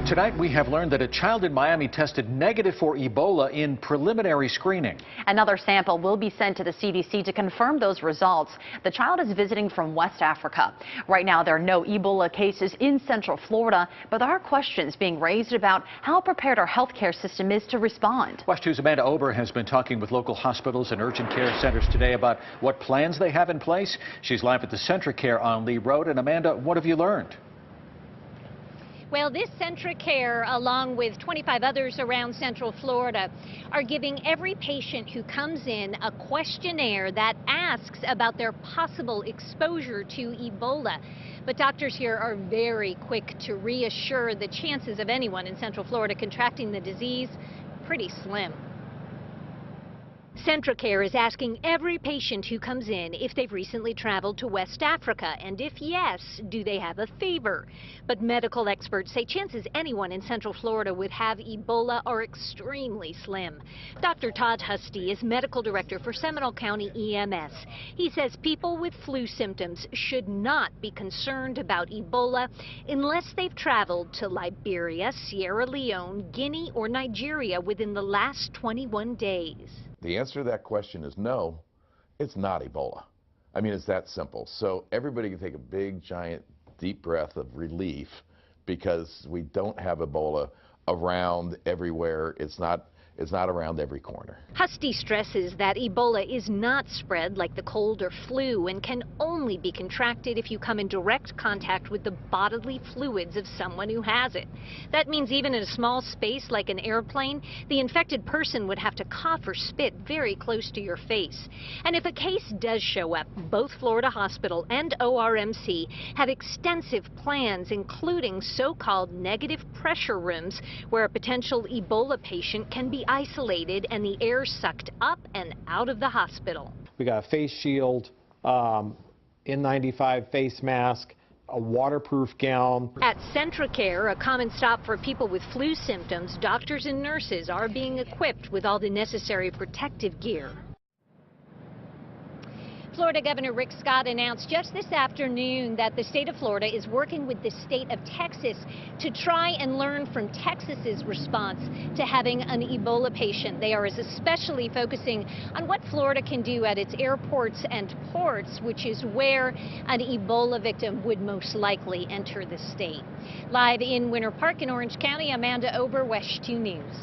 Tonight, we have learned that a child in Miami tested negative for Ebola in preliminary screening. Another sample will be sent to the CDC to confirm those results. The child is visiting from West Africa. Right now, there are no Ebola cases in Central Florida, but there are questions being raised about how prepared our healthcare system is to respond. WESH 2's Amanda Ober has been talking with local hospitals and urgent care centers today about what plans they have in place. She's live at the CentraCare on Lee Road. And Amanda, what have you learned? Well, this CentraCare, along with 25 others around Central Florida, are giving every patient who comes in a questionnaire that asks about their possible exposure to Ebola. But doctors here are very quick to reassure the chances of anyone in Central Florida contracting the disease pretty slim. CentraCare is asking every patient who comes in if they've recently traveled to West Africa, and if yes, do they have a fever? But medical experts say chances anyone in Central Florida would have Ebola are extremely slim. Dr. Todd Husty is medical director for Seminole County EMS. He says people with flu symptoms should not be concerned about Ebola unless they've traveled to Liberia, Sierra Leone, Guinea, or Nigeria within the last 21 days. The answer to that question is no, it's not Ebola. I mean, it's that simple. So everybody can take a big, giant, deep breath of relief because we don't have Ebola around everywhere. It's not around every corner. Husty stresses that Ebola is not spread like the cold or flu and can only be contracted if you come in direct contact with the bodily fluids of someone who has it. That means even in a small space like an airplane, the infected person would have to cough or spit very close to your face. And if a case does show up, both Florida Hospital and ORMC have extensive plans, including so-called negative pressure rooms where a potential Ebola patient can be isolated and the air sucked up and out of the hospital. We got a face shield, N95 face mask, a waterproof gown. At CentraCare, a common stop for people with flu symptoms, doctors and nurses are being equipped with all the necessary protective gear. Florida Governor Rick Scott announced just this afternoon that the state of Florida is working with the state of Texas to try and learn from Texas's response to having an Ebola patient. They are especially focusing on what Florida can do at its airports and ports, which is where an Ebola victim would most likely enter the state. Live in Winter Park in Orange County, Amanda Ober, WESH 2 News.